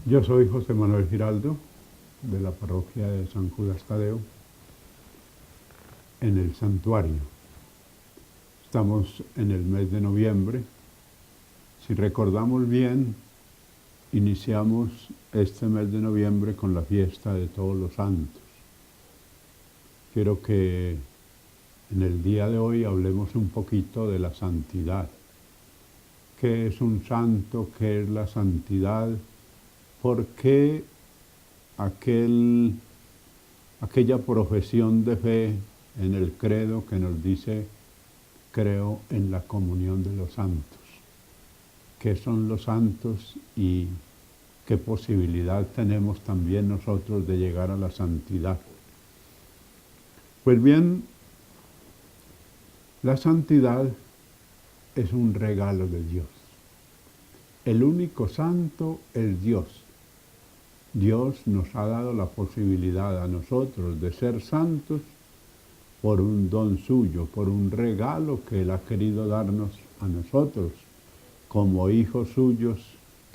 Yo soy José Manuel Giraldo, de la parroquia de San Judas Tadeo, en el santuario. Estamos en el mes de noviembre. Si recordamos bien, iniciamos este mes de noviembre con la fiesta de todos los santos. Quiero que en el día de hoy hablemos un poquito de la santidad. ¿Qué es un santo? ¿Qué es la santidad? ¿Por qué aquella profesión de fe en el credo que nos dice creo en la comunión de los santos? ¿Qué son los santos y qué posibilidad tenemos también nosotros de llegar a la santidad? Pues bien, la santidad es un regalo de Dios. El único santo es Dios. Dios nos ha dado la posibilidad a nosotros de ser santos por un don suyo, por un regalo que Él ha querido darnos a nosotros, como hijos suyos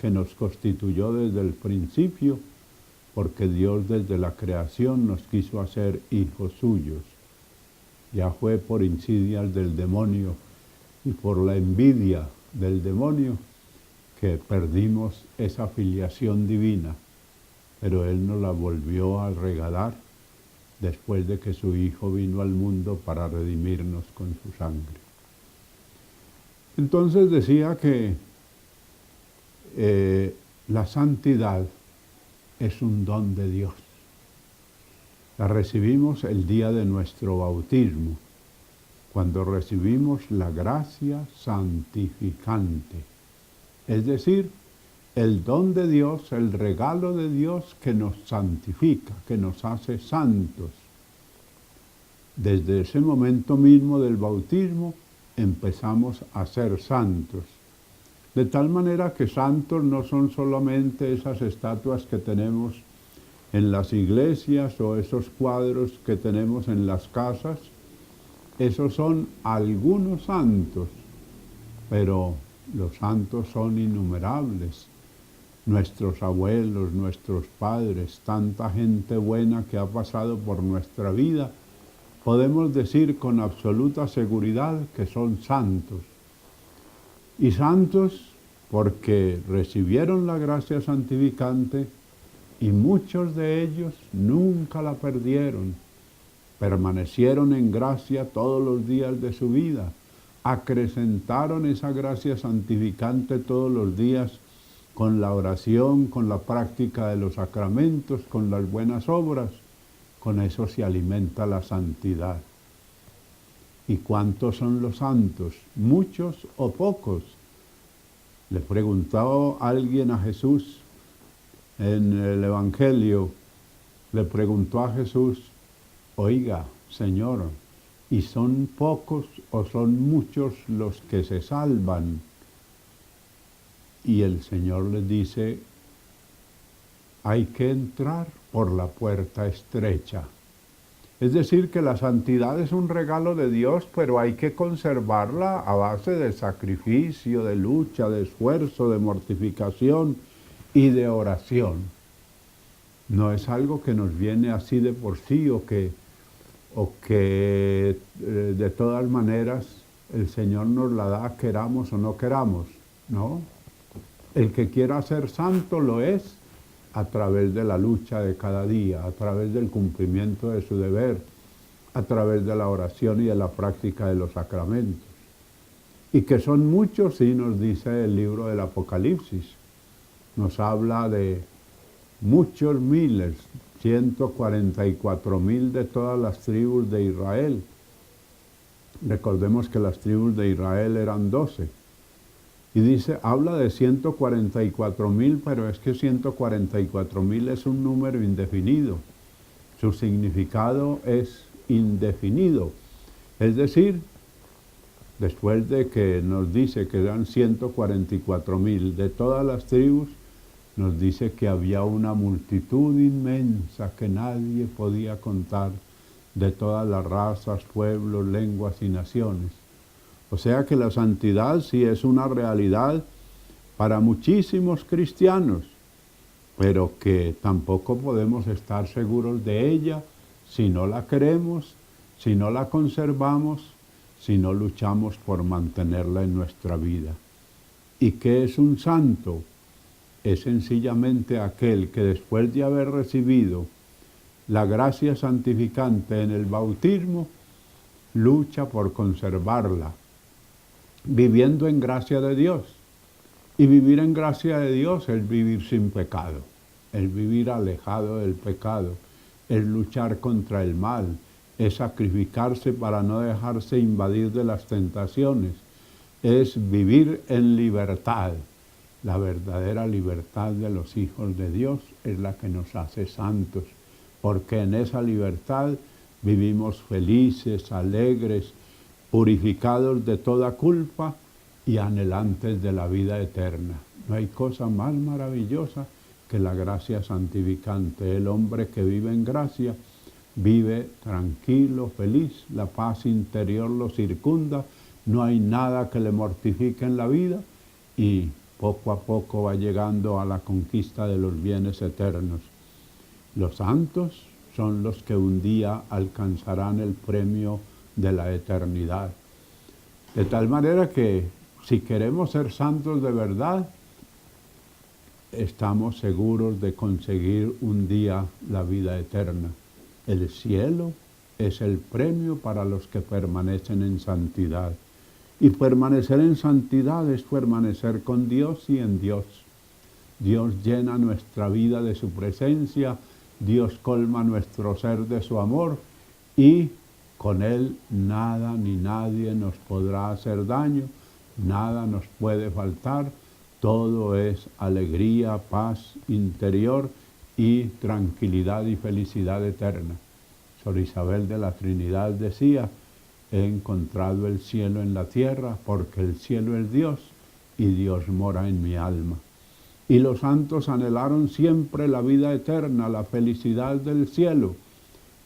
que nos constituyó desde el principio, porque Dios desde la creación nos quiso hacer hijos suyos. Ya fue por insidias del demonio y por la envidia del demonio que perdimos esa filiación divina, pero Él nos la volvió a regalar después de que su Hijo vino al mundo para redimirnos con su sangre. Entonces decía que la santidad es un don de Dios. La recibimos el día de nuestro bautismo, cuando recibimos la gracia santificante, es decir, el don de Dios, el regalo de Dios que nos santifica, que nos hace santos. Desde ese momento mismo del bautismo empezamos a ser santos. De tal manera que santos no son solamente esas estatuas que tenemos en las iglesias o esos cuadros que tenemos en las casas. Esos son algunos santos, pero los santos son innumerables. Nuestros abuelos, nuestros padres, tanta gente buena que ha pasado por nuestra vida, podemos decir con absoluta seguridad que son santos. Y santos porque recibieron la gracia santificante y muchos de ellos nunca la perdieron. Permanecieron en gracia todos los días de su vida. Acrecentaron esa gracia santificante todos los días con la oración, con la práctica de los sacramentos, con las buenas obras. Con eso se alimenta la santidad. ¿Y cuántos son los santos? ¿Muchos o pocos? Le preguntó alguien a Jesús en el Evangelio, le preguntó a Jesús, oiga, Señor, ¿y son pocos o son muchos los que se salvan? Y el Señor les dice, hay que entrar por la puerta estrecha. Es decir, que la santidad es un regalo de Dios, pero hay que conservarla a base de sacrificio, de lucha, de esfuerzo, de mortificación y de oración. No es algo que nos viene así de por sí o que de todas maneras el Señor nos la da, queramos o no queramos, ¿no? El que quiera ser santo lo es a través de la lucha de cada día, a través del cumplimiento de su deber, a través de la oración y de la práctica de los sacramentos. Y que son muchos, sí nos dice el libro del Apocalipsis. Nos habla de muchos miles, 144,000 de todas las tribus de Israel. Recordemos que las tribus de Israel eran 12. Y dice, habla de 144,000, pero es que 144,000 es un número indefinido. Su significado es indefinido. Es decir, después de que nos dice que eran 144,000 de todas las tribus, nos dice que había una multitud inmensa que nadie podía contar, de todas las razas, pueblos, lenguas y naciones. O sea que la santidad sí es una realidad para muchísimos cristianos, pero que tampoco podemos estar seguros de ella si no la queremos, si no la conservamos, si no luchamos por mantenerla en nuestra vida. ¿Y qué es un santo? Es sencillamente aquel que después de haber recibido la gracia santificante en el bautismo, lucha por conservarla, viviendo en gracia de Dios. Y vivir en gracia de Dios es vivir sin pecado, es vivir alejado del pecado, es luchar contra el mal, es sacrificarse para no dejarse invadir de las tentaciones, es vivir en libertad. La verdadera libertad de los hijos de Dios es la que nos hace santos, porque en esa libertad vivimos felices, alegres, purificados de toda culpa y anhelantes de la vida eterna. No hay cosa más maravillosa que la gracia santificante. El hombre que vive en gracia vive tranquilo, feliz, la paz interior lo circunda, no hay nada que le mortifique en la vida y poco a poco va llegando a la conquista de los bienes eternos. Los santos son los que un día alcanzarán el premio de la eternidad. De tal manera que si queremos ser santos de verdad, estamos seguros de conseguir un día la vida eterna. El cielo es el premio para los que permanecen en santidad. Y permanecer en santidad es permanecer con Dios y en Dios. Dios llena nuestra vida de su presencia, Dios colma nuestro ser de su amor y con Él nada ni nadie nos podrá hacer daño, nada nos puede faltar, todo es alegría, paz interior y tranquilidad y felicidad eterna. Sor Isabel de la Trinidad decía: he encontrado el cielo en la tierra, porque el cielo es Dios y Dios mora en mi alma. Y los santos anhelaron siempre la vida eterna, la felicidad del cielo,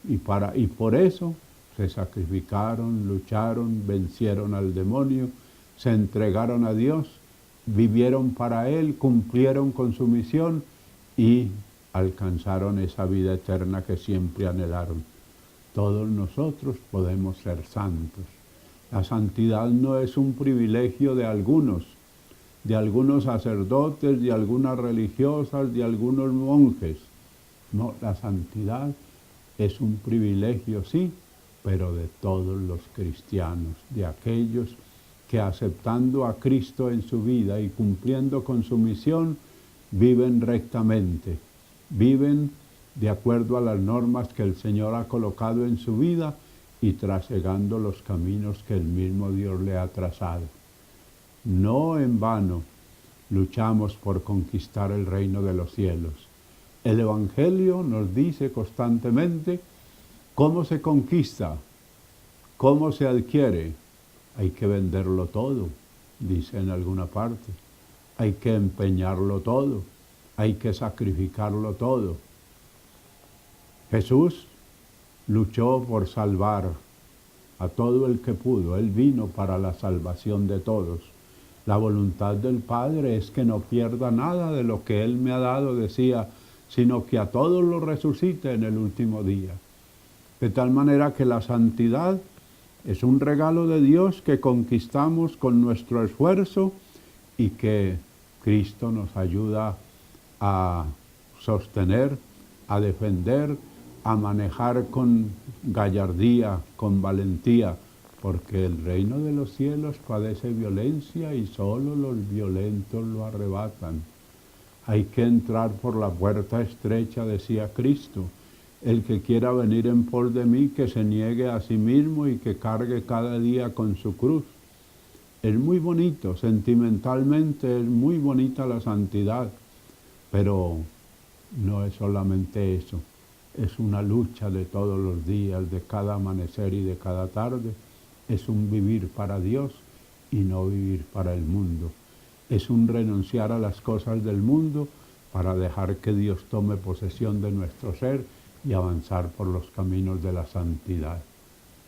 y por eso se sacrificaron, lucharon, vencieron al demonio, se entregaron a Dios, vivieron para Él, cumplieron con su misión y alcanzaron esa vida eterna que siempre anhelaron. Todos nosotros podemos ser santos. La santidad no es un privilegio de algunos sacerdotes, de algunas religiosas, de algunos monjes. No, la santidad es un privilegio, sí, pero de todos los cristianos, de aquellos que aceptando a Cristo en su vida y cumpliendo con su misión, viven rectamente, viven de acuerdo a las normas que el Señor ha colocado en su vida y trasegando los caminos que el mismo Dios le ha trazado. No en vano luchamos por conquistar el reino de los cielos. El Evangelio nos dice constantemente cómo se conquista, cómo se adquiere. Hay que venderlo todo, dice en alguna parte. Hay que empeñarlo todo, hay que sacrificarlo todo. Jesús luchó por salvar a todo el que pudo. Él vino para la salvación de todos. La voluntad del Padre es que no pierda nada de lo que Él me ha dado, decía, sino que a todos los resucite en el último día. De tal manera que la santidad es un regalo de Dios que conquistamos con nuestro esfuerzo y que Cristo nos ayuda a sostener, a defender, a manejar con gallardía, con valentía, porque el reino de los cielos padece violencia y solo los violentos lo arrebatan. Hay que entrar por la puerta estrecha, decía Cristo. El que quiera venir en pos de mí, que se niegue a sí mismo y que cargue cada día con su cruz. Es muy bonito, sentimentalmente es muy bonita la santidad, pero no es solamente eso. Es una lucha de todos los días, de cada amanecer y de cada tarde. Es un vivir para Dios y no vivir para el mundo. Es un renunciar a las cosas del mundo para dejar que Dios tome posesión de nuestro ser y avanzar por los caminos de la santidad.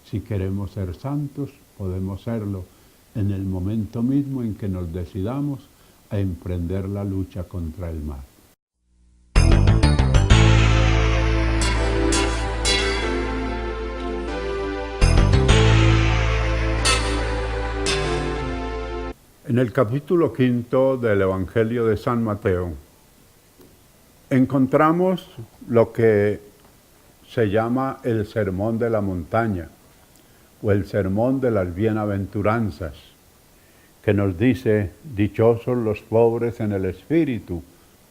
Si queremos ser santos, podemos serlo en el momento mismo en que nos decidamos a emprender la lucha contra el mal. En el capítulo 5 del Evangelio de San Mateo encontramos lo que se llama el Sermón de la Montaña o el Sermón de las Bienaventuranzas, que nos dice: dichosos los pobres en el espíritu,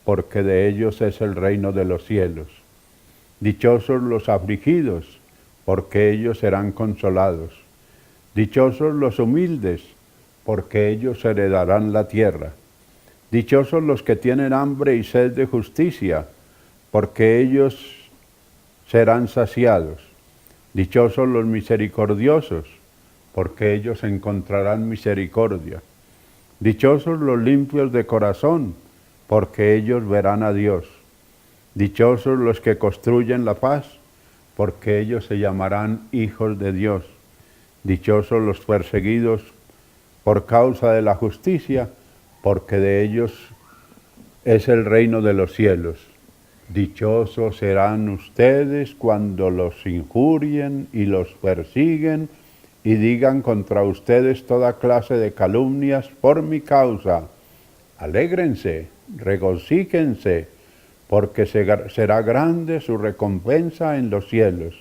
porque de ellos es el reino de los cielos. Dichosos los afligidos, porque ellos serán consolados. Dichosos los humildes, porque ellos heredarán la tierra. Dichosos los que tienen hambre y sed de justicia, porque ellos serán saciados. Dichosos los misericordiosos, porque ellos encontrarán misericordia. Dichosos los limpios de corazón, porque ellos verán a Dios. Dichosos los que construyen la paz, porque ellos se llamarán hijos de Dios. Dichosos los perseguidos por causa de la justicia, porque de ellos es el reino de los cielos. Dichosos serán ustedes cuando los injurien y los persiguen y digan contra ustedes toda clase de calumnias por mi causa. Alégrense, regocíjense, porque será grande su recompensa en los cielos.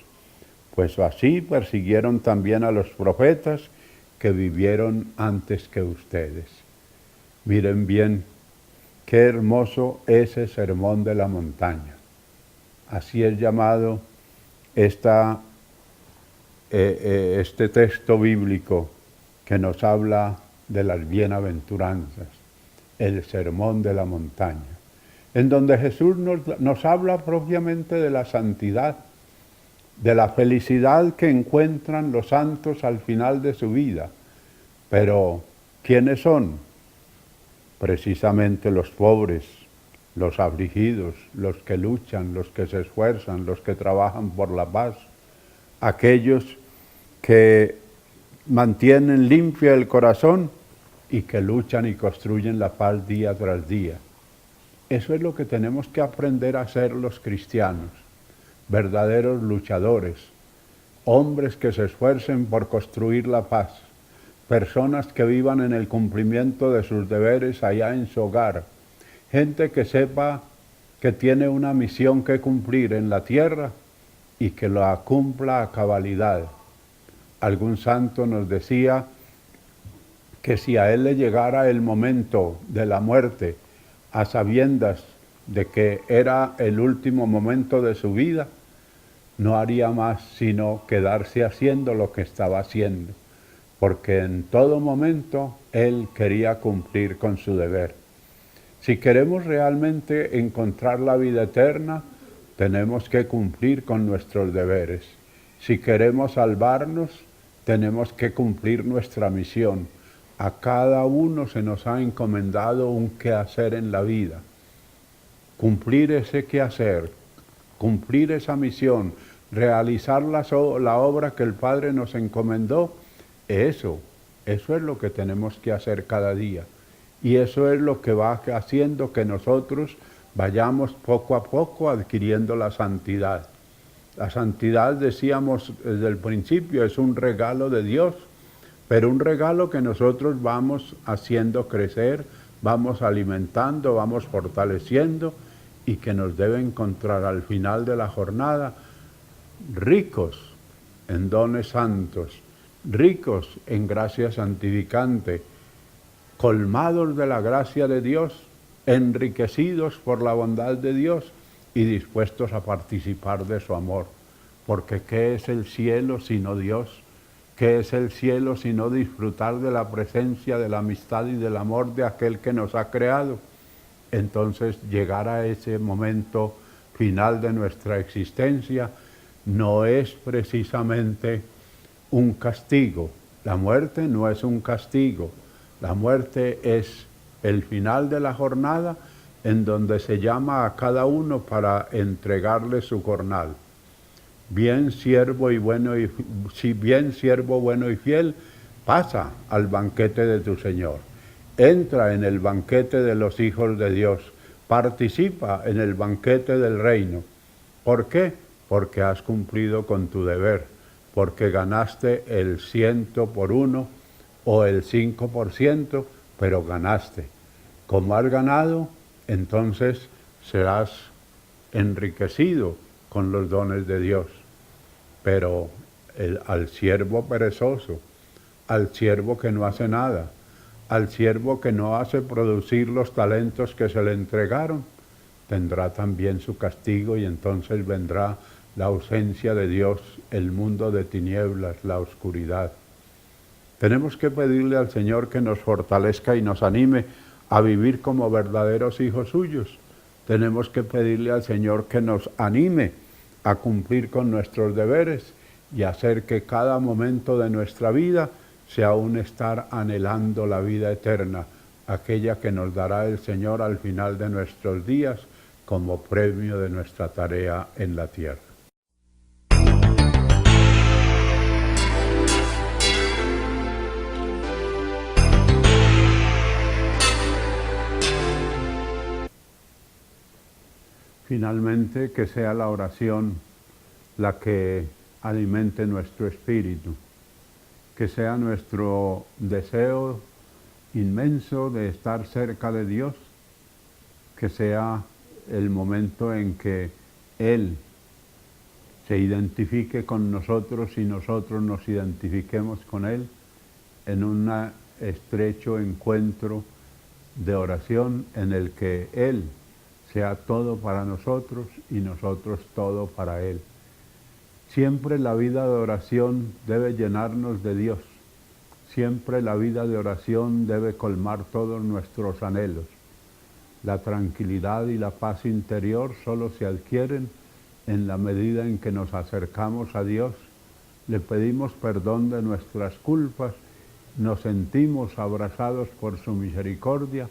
Pues así persiguieron también a los profetas que vivieron antes que ustedes. Miren bien, qué hermoso ese Sermón de la Montaña. Así es llamado este texto bíblico que nos habla de las bienaventuranzas, el Sermón de la Montaña, en donde Jesús nos habla propiamente de la santidad, de la felicidad que encuentran los santos al final de su vida. Pero, ¿quiénes son? Precisamente los pobres, los afligidos, los que luchan, los que se esfuerzan, los que trabajan por la paz, aquellos que mantienen limpio el corazón y que luchan y construyen la paz día tras día. Eso es lo que tenemos que aprender a hacer los cristianos, verdaderos luchadores, hombres que se esfuercen por construir la paz, personas que vivan en el cumplimiento de sus deberes allá en su hogar, gente que sepa que tiene una misión que cumplir en la tierra y que la cumpla a cabalidad. Algún santo nos decía que si a él le llegara el momento de la muerte a sabiendas de que era el último momento de su vida, no haría más sino quedarse haciendo lo que estaba haciendo, porque en todo momento él quería cumplir con su deber. Si queremos realmente encontrar la vida eterna, tenemos que cumplir con nuestros deberes. Si queremos salvarnos, tenemos que cumplir nuestra misión. A cada uno se nos ha encomendado un quehacer en la vida. Cumplir ese quehacer, cumplir esa misión, realizar la obra que el Padre nos encomendó, eso es lo que tenemos que hacer cada día. Y eso es lo que va haciendo que nosotros vayamos poco a poco adquiriendo la santidad. La santidad, decíamos desde el principio, es un regalo de Dios, pero un regalo que nosotros vamos haciendo crecer, vamos alimentando, vamos fortaleciendo y que nos debe encontrar al final de la jornada ricos en dones santos, ricos en gracia santificante, colmados de la gracia de Dios, enriquecidos por la bondad de Dios y dispuestos a participar de su amor. Porque ¿qué es el cielo sino Dios? ¿Qué es el cielo sino disfrutar de la presencia, de la amistad y del amor de aquel que nos ha creado? Entonces, llegar a ese momento final de nuestra existencia no es precisamente un castigo. La muerte no es un castigo. La muerte es el final de la jornada en donde se llama a cada uno para entregarle su jornal. Bien siervo bueno y fiel, pasa al banquete de tu Señor. Entra en el banquete de los hijos de Dios. Participa en el banquete del reino. ¿Por qué? Porque has cumplido con tu deber, porque ganaste el 100 por 1 o el 5% pero ganaste. Como has ganado, entonces serás enriquecido con los dones de Dios. Pero al siervo perezoso, al siervo que no hace nada, al siervo que no hace producir los talentos que se le entregaron, tendrá también su castigo y entonces vendrá la ausencia de Dios, el mundo de tinieblas, la oscuridad. Tenemos que pedirle al Señor que nos fortalezca y nos anime a vivir como verdaderos hijos suyos. Tenemos que pedirle al Señor que nos anime a cumplir con nuestros deberes y hacer que cada momento de nuestra vida sea un estar anhelando la vida eterna, aquella que nos dará el Señor al final de nuestros días como premio de nuestra tarea en la tierra. Finalmente, que sea la oración la que alimente nuestro espíritu, que sea nuestro deseo inmenso de estar cerca de Dios, que sea el momento en que Él se identifique con nosotros y nosotros nos identifiquemos con Él en un estrecho encuentro de oración en el que Él sea todo para nosotros y nosotros todo para Él. Siempre la vida de oración debe llenarnos de Dios. Siempre la vida de oración debe colmar todos nuestros anhelos. La tranquilidad y la paz interior solo se adquieren en la medida en que nos acercamos a Dios, le pedimos perdón de nuestras culpas, nos sentimos abrazados por su misericordia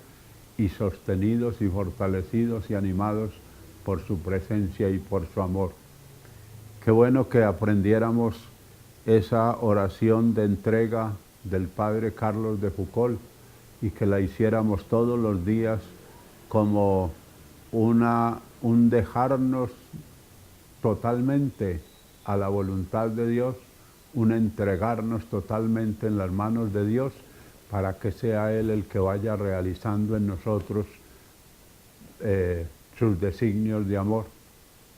y sostenidos y fortalecidos y animados por su presencia y por su amor. Qué bueno que aprendiéramos esa oración de entrega del Padre Carlos de Foucauld y que la hiciéramos todos los días como un dejarnos totalmente a la voluntad de Dios, un entregarnos totalmente en las manos de Dios para que sea Él el que vaya realizando en nosotros sus designios de amor.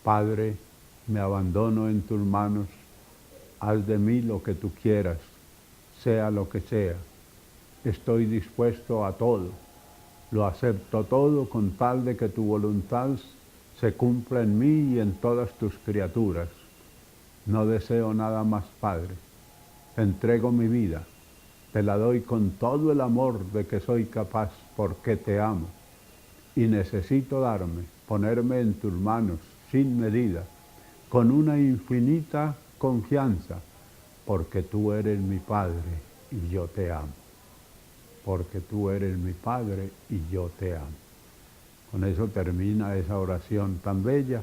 Padre, me abandono en tus manos, haz de mí lo que tú quieras, sea lo que sea. Estoy dispuesto a todo, lo acepto todo con tal de que tu voluntad se cumpla en mí y en todas tus criaturas. No deseo nada más, Padre. Te entrego mi vida, te la doy con todo el amor de que soy capaz porque te amo. Y necesito ponerme en tus manos sin medida, con una infinita confianza, porque tú eres mi Padre y yo te amo. Porque tú eres mi Padre y yo te amo. Con eso termina esa oración tan bella,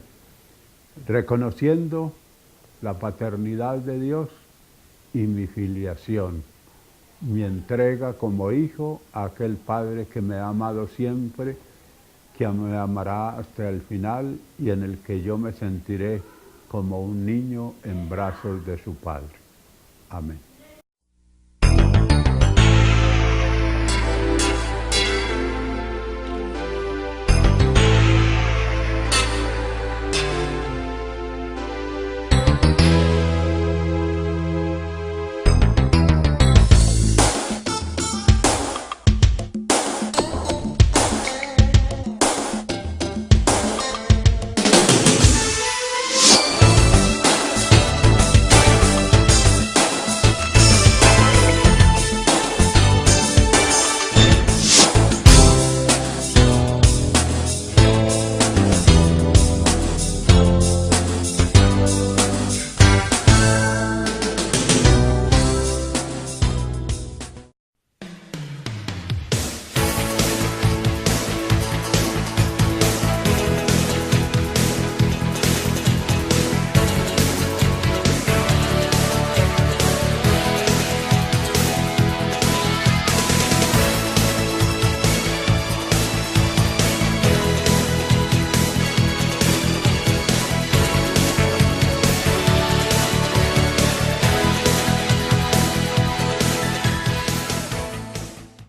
reconociendo la paternidad de Dios y mi filiación, mi entrega como hijo a aquel Padre que me ha amado siempre, que me amará hasta el final y en el que yo me sentiré como un niño en brazos de su Padre. Amén.